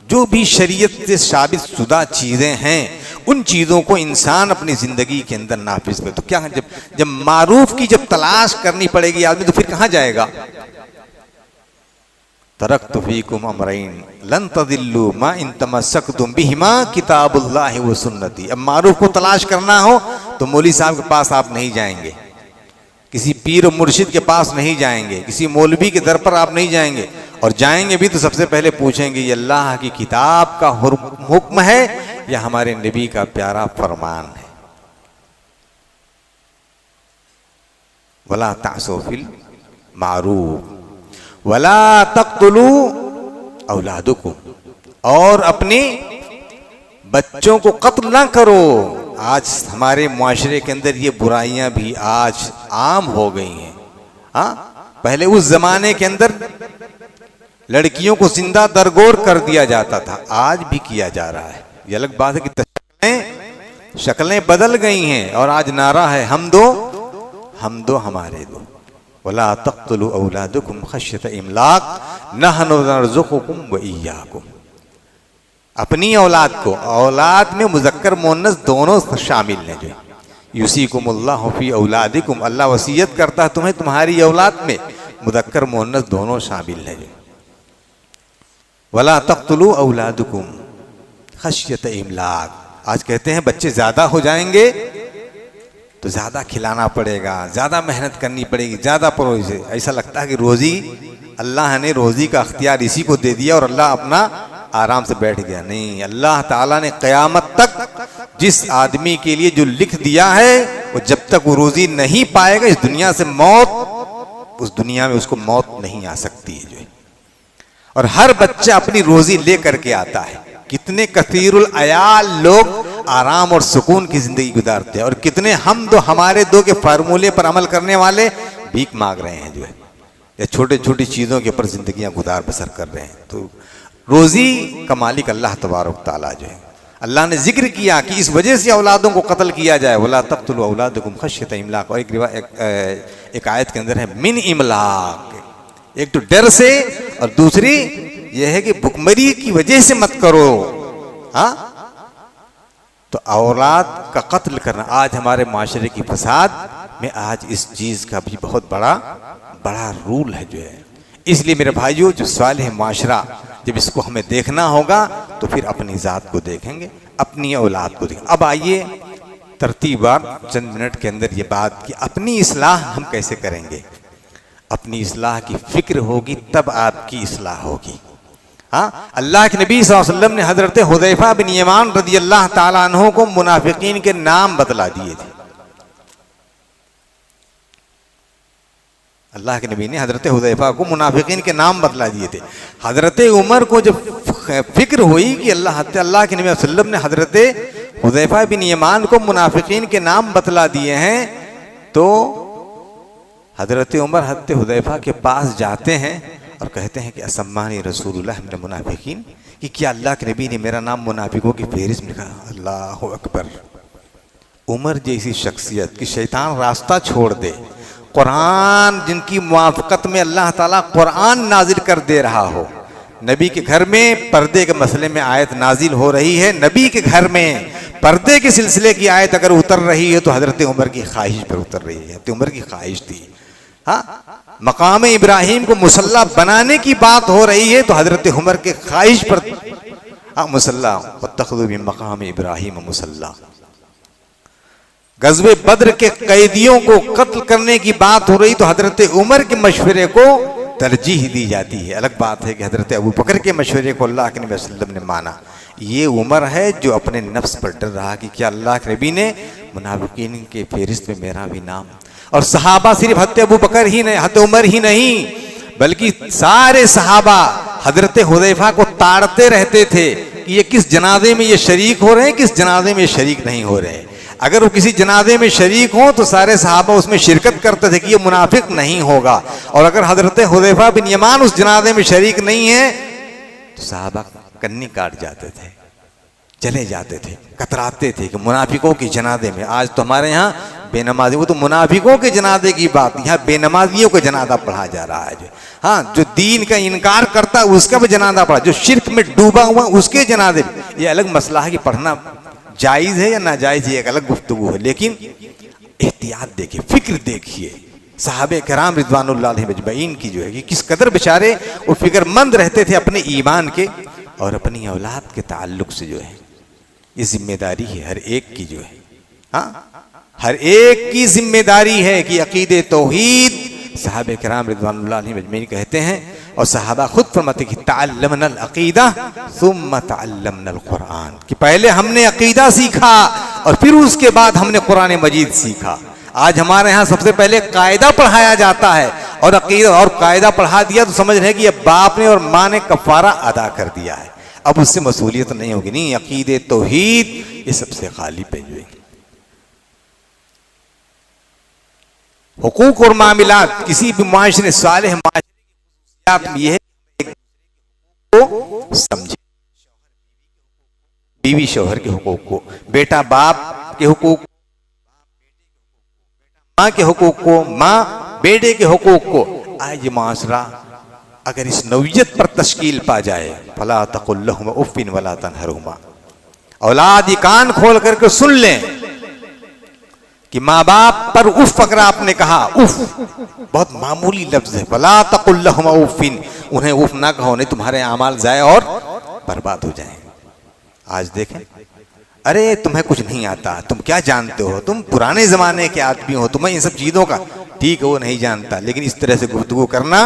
जो भी शरीयत से साबित शुदा चीजें हैं उन चीजों को इंसान अपनी जिंदगी के अंदर नाफिज करे तो क्या है, जब मारूफ की जब तलाश करनी पड़ेगी आदमी तो फिर कहां जाएगा? तरक्तु फीकुम अमरैन लन तदिल्लु मा इन तमस्सकतुम बिहिमा किताबुल्लाहि व सुन्नती। अब मारूफ को तलाश करना हो तो मौलवी साहब के पास आप नहीं जाएंगे, किसी पीर और मुर्शिद के पास नहीं जाएंगे, किसी मौलवी के दर पर आप नहीं जाएंगे, और जाएंगे भी तो सबसे पहले पूछेंगे ये अल्लाह की किताब का हुक्म है या हमारे नबी का प्यारा फरमान है। वला तासू फिल मारूफ वला तक़्तुलू औलादुकुम, और अपने बच्चों को कत्ल ना करो। आज हमारे मुआशरे के अंदर ये बुराइयां भी आज आम हो गई हैं। हाँ, पहले उस जमाने के अंदर लड़कियों को जिंदा दरगोर कर दिया जाता था, आज भी किया जा रहा है। ये अलग बात है कि शक्लें बदल गई हैं और आज नारा है हम दो हमारे दो। वला तक़्तुलू औलादकुम खश्यत इमलाक नहनु नरज़ुकुकुम व इय्याकुम। अपनी औलाद को, औलाद में मुज़क्कर मुअन्नस दोनों शामिल हैं। जो युसीकुमुल्लाहु फी औलादिकुम, अल्लाह वसीयत करता है तुम्हें तुम्हारी औलाद में, मुज़क्कर मुअन्नस दोनों शामिल हैं। वला तक़्तुलू औलादकुम खश्यत इमलाक। आज कहते हैं बच्चे ज़्यादा हो जाएंगे तो ज़्यादा खिलाना पड़ेगा, ज़्यादा मेहनत करनी पड़ेगी, ज़्यादा परोस। ऐसा लगता है कि रोज़ी, अल्लाह ने रोज़ी का अख्तियार इसी को दे दिया और अल्लाह अपना आराम से बैठ गया। नहीं, अल्लाह ताला ने क़यामत तक जिस आदमी के लिए जो लिख दिया है, वो जब तक वो रोज़ी नहीं पाएगा इस दुनिया से मौत, उस दुनिया में उसको मौत नहीं आ सकती है जो है। और हर बच्चा अपनी रोज़ी ले करके आता है। कितने कसीरुल अयाल लोग आराम और सुकून की जिंदगी गुजारते हैं और कितने हम दो हमारे दो के फार्मूले पर अमल करने वाले भीख मांग रहे हैं जो है, या छोटे छोटी चीज़ों के ऊपर जिंदगियां गुजार बसर कर रहे हैं। तो रोज़ी का मालिक अल्लाह तबारक ताला जो है, अल्लाह ने जिक्र किया कि इस वजह से औलादों को कत्ल किया जाए, वला तक़्तुलू औलादकुम खश्यत इमलाक। और एक आयत के अंदर है मिन इमलाक, एक तो डर से और दूसरी यह है कि भुखमरी की वजह से मत करो। हाँ, तो औलाद का कत्ल करना आज हमारे माशरे की फसाद में आज इस चीज़ का भी बहुत बड़ा रूल है जो है। इसलिए मेरे भाइयों, जो सालेह माशरा जब इसको हमें देखना होगा तो फिर अपनी ज़ात को देखेंगे, अपनी औलाद को देखेंगे। अब आइए तरतीबार चंद मिनट के अंदर ये बात कि अपनी इस्लाह हम कैसे करेंगे। अपनी इस्लाह की फिक्र होगी तब आपकी इस्लाह होगी। हाँ, अल्लाह के नबी सल्लल्लाहु अलैहि वसल्लम ने हजरत हुदैफा बिन यमान रज़ी अल्लाह ताला अन्हु को मुनाफिकीन के नाम बतला दिए थे। अल्लाह के नबी ने हजरत हुदैफा को मुनाफिकीन के नाम बतला दिए थे। हजरत उमर को जब फिक्र हुई कि अल्लाह के नबी सल्लल्लाहु अलैहि वसल्लम ने हजरत हुदैफा बिन यमान को मुनाफिकीन के नाम बतला दिए हैं, तो हजरत उमर हजरत हुदैफा के पास जाते हैं और कहते हैं कि असम्मानी रसूलुल्लाह मिनल मुनाफिकीन, कि क्या अल्लाह के नबी ने मेरा नाम मुनाफिकों की फहरिस्त में लिखा। अल्लाह अकबर। उमर जैसी शख्सियत कि शैतान रास्ता छोड़ दे, कुरान जिनकी मुआफ़क़त में अल्लाह ताला कुरान नाजिल कर दे रहा हो, नबी के घर में पर्दे के मसले में आयत नाजिल हो रही है, नबी के घर में पर्दे के सिलसिले की आयत अगर उतर रही है तो हजरत उमर की ख्वाहिश पर उतर रही है। तो उमर की ख्वाहिश थी। हाँ, मकाम इब्राहिम को मुसल्ला बनाने की बात हो रही है तो हजरत उमर के ख्वाहिश पर मुसल्ला, वत्तख़ज़ू मिन मकाम इब्राहिम मुसल्ला। गज़वे बद्र के कैदियों को कत्ल करने की बात हो रही तो हजरत उमर के मशवरे को तरजीह दी जाती है। अलग बात है कि हजरत अबू बकर के मशवरे को अल्लाह के नबी सल्लल्लाहु अलैहि वसल्लम ने माना। ये उमर है जो अपने नफ्स पर डर रहा कि क्या अल्लाह के नबी ने मुनाफिकीन के फहरिस्त में मेरा भी नाम। और सहाबा सिर्फ हज़रत अबू बकर ही नहीं, हज़रत उमर ही नहीं, बल्कि सारे सहाबा हजरत हुदैफा को ताड़ते रहते थे कि ये किस जनाजे में ये शरीक हो रहे हैं, किस जनाजे में शरीक नहीं हो रहे हैं। अगर वो किसी जनाजे में शरीक हो तो सारे सहाबा उसमें शिरकत करते थे कि ये मुनाफिक नहीं होगा, और अगर हजरत हुदैफा बिन यमान उस जनाजे में शरीक नहीं है तो सहाबा कन्नी काट जाते थे, चले जाते थे, कतराते थे कि मुनाफिकों की जनाजे में। आज तो हमारे यहाँ बेनमाजी, वो तो मुनाफिकों के जनाजे की बात, यहाँ बेनमाजियों का जनाजा पढ़ा जा रहा है। जो हाँ, जो दीन का इनकार करता है उसका भी जनाजा पढ़ा, जो शिर्क में डूबा हुआ उसके जनाजे। ये अलग मसला है कि पढ़ना जायज़ है या नाजायज़ है, एक अलग गुफ्तगू है, लेकिन एहतियात देखिए, फिक्र देखिए साहबे कराम रिज़वानुल्लाह अलैहिम अजमईन की जो है कि किस कदर बेचारे वो फिक्रमंद रहते थे अपने ईमान के और अपनी औलाद के ताल्लुक से। जो है ये जिम्मेदारी है हर एक की, जो है हाँ, हर एक की जिम्मेदारी है कि अकीदे तौहीद साहबे कराम रिज़वानुल्लाह अलैहिम अजमईन कहते हैं, और सहाबा खुद फरमाते कि तअल्लमनल अकीदा सुम्मा तअल्लमनल कुरान, कि पहले हमने अकीदा सीखा और फिर उसके बाद हमने कुरान मजीद सीखा। आज हमारे यहाँ सबसे पहले कायदा पढ़ाया जाता है, और अकीदा और कायदा पढ़ा दिया तो समझ रहे हैं कि अब बाप ने और माँ ने कफ़ारा अदा कर दिया है, अब उससे मसूलियत नहीं होगी। नहीं, अकीदे तौहीद ये सबसे खाली पे जो है। हुकूक और मामलात किसी भी माशरे सालेह माशरे ये है को समझे, बीवी शौहर के हुकूक को, बेटा बाप के हुकूक, माँ के हुकूक को, माँ बेटे के हुकूक को। आज ये माशरा अगर इस नौयत पर तश्कील पा जाए, फला तकुल लहुमा उफ़्फ़िन वला तनहरुमा, औलाद ये कान खोल करके सुन लें कि माँ बाप पर उफ अगर आपने कहा, उफ बहुत मामूली लफ्ज है, फला तकुल लहुमा उफ़्फ़िन, उन्हें उफ ना कहो, नहीं तुम्हारे अमाल जाए और बर्बाद हो जाए। आज देखें, अरे तुम्हें कुछ नहीं आता, तुम क्या जानते हो, तुम पुराने जमाने के आदमी हो, तुम्हें इन सब चीजों का, ठीक है वो नहीं जानता, लेकिन इस तरह से गुफ्तगू करना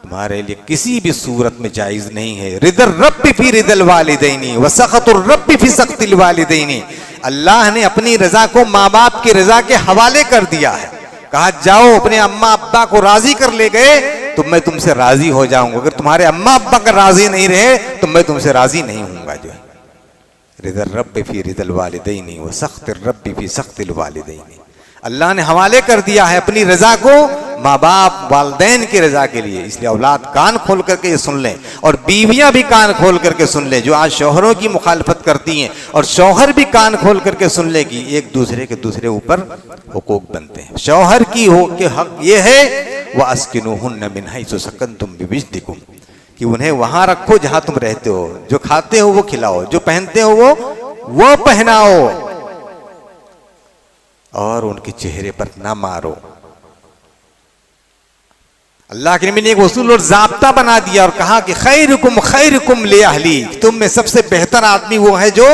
तुम्हारे लिए किसी भी सूरत में जायज नहीं है। रिदल रब्बी फी रिदल वालिदैनी व सखतुर रब्बी फी सख्तिल वालिदैनी। अल्लाह ने अपनी रजा को माँ बाप की रजा के हवाले कर दिया है। कहा जाओ अपने अम्मा अब्बा को राजी कर ले गए तो मैं तुमसे राजी हो जाऊंगा, अगर तुम्हारे अम्मा अब्बा का राजी नहीं रहे तो मैं तुमसे राजी नहीं हूंगा। जो है रिदल रब्बी फी रिदल वालिदैनी व सख्तिर रब्बी फी सख्तिल वालिदैनी। अल्लाह ने हवाले कर दिया है अपनी रजा को माँ बाप वालदैन की रजा के लिए। इसलिए औलाद कान खोल करके ये सुन लें, और बीवियां भी कान खोल करके सुन लें जो आज शौहरों की मुखालफत करती हैं, और शौहर भी कान खोल करके सुन ले कि एक दूसरे के दूसरे ऊपर हुकूक बनते हैं। शौहर की हो के हक ये है व अस्किनूहुन्ना मिन हैसु सकनतुम बिवजदिकुम, कि उन्हें वहां रखो जहां तुम रहते हो, जो खाते हो वो खिलाओ, जो पहनते हो वो पहनाओ, और उनके चेहरे पर ना मारो। अल्लाह के नबी ने एक उसूल और ज़ाब्ता बना दिया और कहा कि खैरुकुम ले अहली, तुम में सबसे बेहतर आदमी वो है जो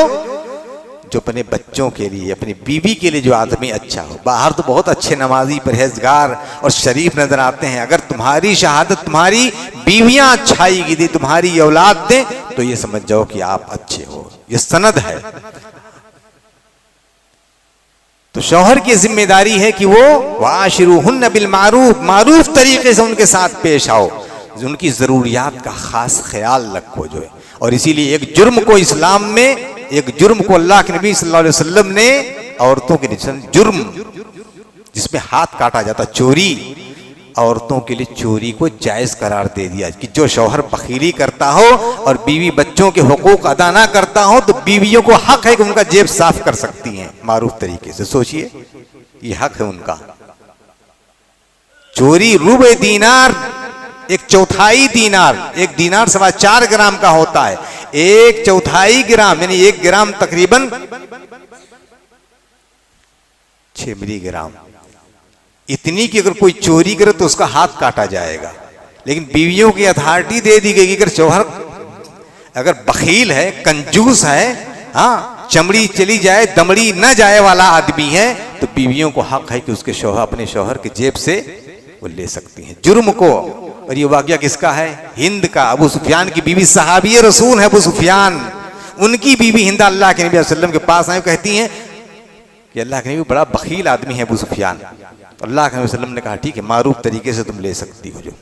अपने बच्चों के लिए, अपनी बीवी के लिए जो आदमी अच्छा हो। बाहर तो बहुत अच्छे नमाजी, परहेजगार और शरीफ नजर आते हैं, अगर तुम्हारी शहादत तुम्हारी बीवियां अच्छाई की दी, तुम्हारी औलाद दे, तो ये समझ जाओ कि आप अच्छे हो, ये सनद है। तो शौहर की जिम्मेदारी है कि वो वाशिरूहुन्ना बिल मारूफ, मारूफ तरीके से उनके साथ पेश आओ, उनकी जरूरियात का खास ख्याल रखो जो है। और इसीलिए एक जुर्म को इस्लाम में, एक जुर्म को अल्लाह के नबी सल्लल्लाहु अलैहि वसल्लम ने औरतों के जुर्म जिसमें हाथ काटा जाता, चोरी, औरतों के लिए चोरी को जायज करार दे दिया कि जो शौहर बखीली करता हो और बीवी बच्चों के हुकूक अदा ना करता हो तो बीवियों को हक है कि उनका जेब साफ कर सकती हैं मारूफ तरीके से। सोचिए, ये हक है उनका। चोरी रुबे दीनार, एक चौथाई दीनार, एक दीनार 4.25 ग्राम का होता है, एक चौथाई ग्राम यानी 1 ग्राम तकरीबन 6 मिलीग्राम, इतनी कि अगर कोई चोरी करे तो उसका हाथ काटा जाएगा। लेकिन बीवियों की अथॉरिटी दे दी गई कि अगर शौहर अगर बखील है, कंजूस है, हाँ, चमड़ी चली जाए दमड़ी न जाए वाला आदमी है, तो बीवियों को हक है कि उसके शौहर अपने शौहर के जेब से वो ले सकती हैं जुर्म को। और ये वाकया किसका है? हिंद का। अबू सुफियान की बीवी सहाबी रसूल है अबू सुफियान, उनकी बीवी हिंद अल्लाह के नबी सल्लल्लाहु अलैहि वसल्लम के पास आई, कहती हैं कि अल्लाह के नबी बड़ा बखील आदमी है अबू सुफियान। अल्लाह के नबी सल्लल्लाहु अलैहि वसल्लम ने कहा ठीक है, मारूफ तरीके से तुम ले सकती हो। जो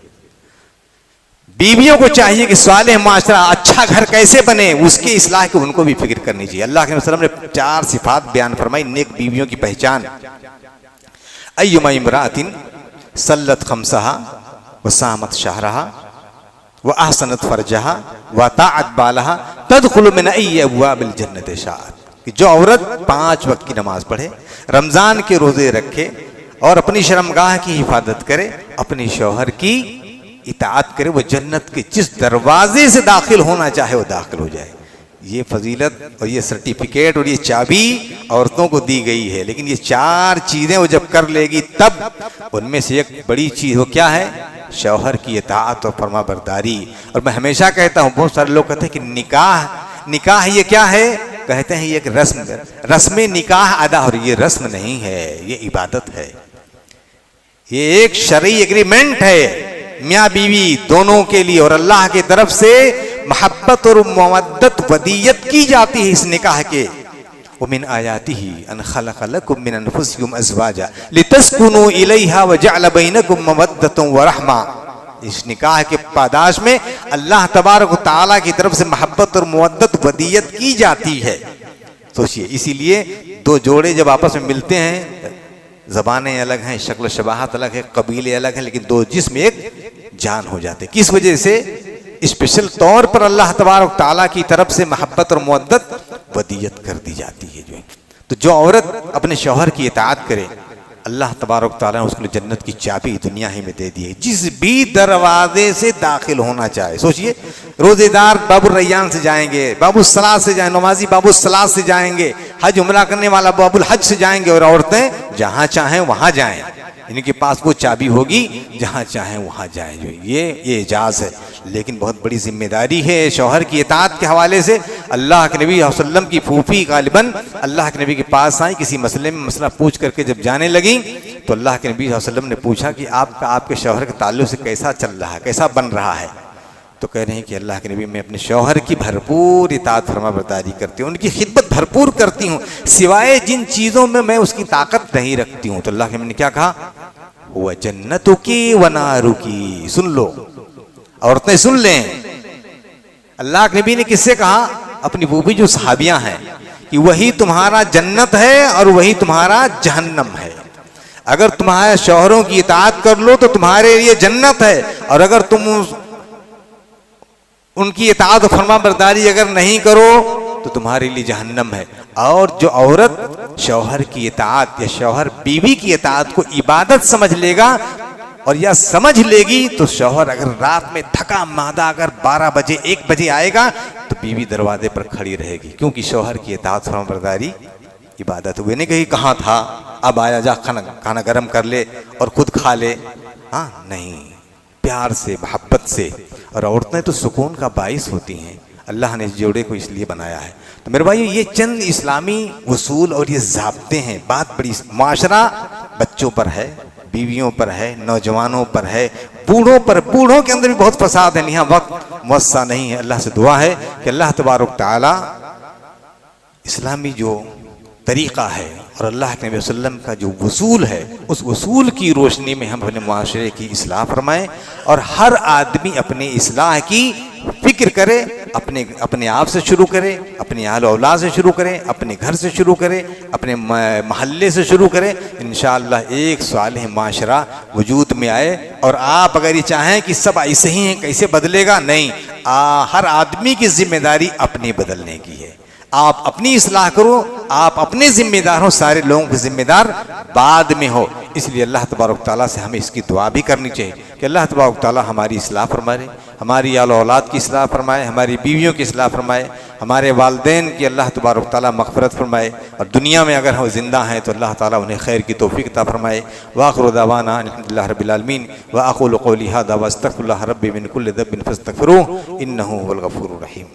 बीवियों को चाहिए कि सालेह माशरा, अच्छा घर कैसे बने, उसकी इस्लाह की उनको भी फिक्र करनी चाहिए। अल्लाह के नबी सल्लल्लाहु अलैहि वसल्लम ने 4 सिफात बयान फरमाई नेक बीवियों की पहचान। अय्युमा इमरातिन सल्लत खमसहा व सामत शहरहा व अहसनत फरजहा व ताअत बालहा तदखुलु मिन अय्यि अब्वाबिल जन्नति शाअत, कि जो औरत 5 वक्त की नमाज पढ़े, रमजान के रोजे रखे और अपनी शर्मगाह की हिफाजत करे, अपने शौहर की इताअत करे, वो जन्नत के जिस दरवाजे से दाखिल होना चाहे वो दाखिल हो जाए। ये फजीलत और ये सर्टिफिकेट और ये चाबी औरतों को दी गई है। लेकिन ये 4 चीजें वो जब कर लेगी तब, उनमें से एक बड़ी चीज वो क्या है? शौहर की इताअत और फरमाबरदारी। और मैं हमेशा कहता हूँ, बहुत सारे लोग कहते हैं कि निकाह ये क्या है? कहते हैं ये एक रस्म निकाह अदा, और ये रस्म नहीं है, ये इबादत है, ये एक शरई एग्रीमेंट है मियाँ बीवी दोनों के लिए, और अल्लाह की तरफ से मोहब्बत और मवद्दत वदीयत की जाती है इस निकाह के। वमिन आयातिही अन खलक़ लकुम मिन अनफुसिकुम अज़वाजा लितस्कुनू इलैहा व जअल बैनकुम मवद्दतन व रहमा। इस निकाह के पादाश में अल्लाह तबारक व तआला की तरफ से मोहब्बत और मवद्दत वदीयत की जाती है। सोचिए, इसीलिए 2 जोड़े जब आपस में मिलते हैं, ज़बानें अलग हैं, शक्ल शबाहत अलग है, कबीले अलग हैं, लेकिन 2 जिस्म एक जान हो जाते। किस वजह से? स्पेशल तौर पर अल्लाह तबारक ताला की तरफ से मोहब्बत और मुवद्दत वदीयत कर दी जाती है। जो तो जो औरत अपने शौहर की इताअत करे, अल्लाह तबारक ताला ने उसको जन्नत की चाबी दुनिया ही में दे दी है, जिस भी दरवाजे से दाखिल होना चाहे। सोचिए, रोजेदार बाबुल रैयान से जाएंगे, बाबुल सलात से जाएंगे, नमाजी बाबुल सलात से जाएंगे, हज उमरा करने वाला बाबुल हज से जाएंगे, और औरतें जहां चाहें वहां जाएं। इनके पास वो चाबी होगी, जहाँ चाहें वहाँ जाएं। जो ये एजाज़ है, लेकिन बहुत बड़ी जिम्मेदारी है शौहर की इताअत के हवाले से। अल्लाह के नबी वसल्लम की फूफी गालिबन अल्लाह के नबी के पास आई, किसी मसले में मसला पूछ करके जब जाने लगी तो अल्लाह के नबी वसल्लम ने पूछा कि आपके शौहर के ताल्लुक़ से कैसा चल रहा है, कैसा बन रहा है। तो कह रहे हैं कि अल्लाह के नबी, मैं अपने शौहर की भरपूर इताअत फरमाबरदारी करती हूँ, उनकी खिदमत भरपूर करती हूँ, सिवाय जिन चीज़ों में मैं उसकी ताकत नहीं रखती हूँ। तो अल्लाह के नबी ने क्या कहा, वह जन्नतों की व नारू की। सुन लो औरतें, सुन लें, अल्लाह के नबी ने किससे कहा, अपनी बीवी जो सहाबियाँ हैं, कि वही तुम्हारा जन्नत है और वही तुम्हारा जहन्नम है। अगर तुम्हारे शौहरों की इताअत कर लो तो तुम्हारे लिए जन्नत है, और अगर तुम उनकी इताअत फरमाबरदारी अगर नहीं करो तो तुम्हारे लिए जहन्नम है। और जो औरत शौहर की इताअत या शौहर बीवी की इताअत को इबादत समझ लेगा और या समझ लेगी, तो शौहर अगर रात में थका मादा अगर 12 बजे 1 बजे आएगा तो बीवी दरवाजे पर खड़ी रहेगी, क्योंकि शौहर की इताअत फरमाबरदारी इबादत हुई। नहीं कहीं कहाँ था, अब आया, जा खाना गर्म कर ले और खुद खा ले। हाँ नहीं, प्यार से, मोहब्बत से। और औरतें तो सुकून का बाइस होती हैं, अल्लाह ने इस जोड़े को इसलिए बनाया है। तो मेरे भाई, ये चंद इस्लामी उसूल और ये ज़ाब्ते हैं। बात बड़ी, माशरा बच्चों पर है, बीवियों पर है, नौजवानों पर है, बूढ़ों पर। बूढ़ों के अंदर भी बहुत फसाद है, यहाँ वक्त मुवस्सा नहीं है। अल्लाह से दुआ है कि अल्लाह तबारक तआला इस्लामी जो तरीक़ा है और अल्लाह के नबी वसल्लम का जो वसूल है, उस वसूल की रोशनी में हम अपने माशरे की इस्लाह फरमाएँ, और हर आदमी अपने इस्लाह की फिक्र करे, अपने आप से शुरू करे, अपनी आल औलाद से शुरू करें, अपने घर से शुरू करें, अपने महल्ले से शुरू करें। इंशाअल्लाह एक सालिह माशरा वजूद में आए। और आप अगर ये चाहें कि सब ऐसे ही हैं, कैसे बदलेगा, नहीं, हर आदमी की जिम्मेदारी अपने बदलने की है। आप अपनी इस्लाह करो, आप अपने जिम्मेदार हो, सारे लोगों के जिम्मेदार बाद में हो। इसलिए अल्लाह तबारक तआला से हमें इसकी दुआ भी करनी चाहिए कि अल्लाह तबारक तआला हमारी इस्लाह फरमाए, हमारी आल औलाद की इस्लाह फरमाए, हमारी बीवियों की इस्लाह फरमाए, हमारे वालिदैन की अल्लाह तबारक तआला मग़फ़िरत फरमाए, और दुनिया में अगर हम जिंदा हैं तो अल्लाह ताला उन्हें खैर की तौफ़ीक़ अता फरमाए। व आख़िरु दअवाना अल्हम्दुलिल्लाहि रब्बिल आलमीन व अक़ूलु क़ौली हाज़ा व अस्तग़फ़िरुल्लाह रब्बी मिन कुल्लि ज़ंबिन फ़स्तग़फ़िरूहु इन्नहु हुवल गफ़ूरुर रहीम।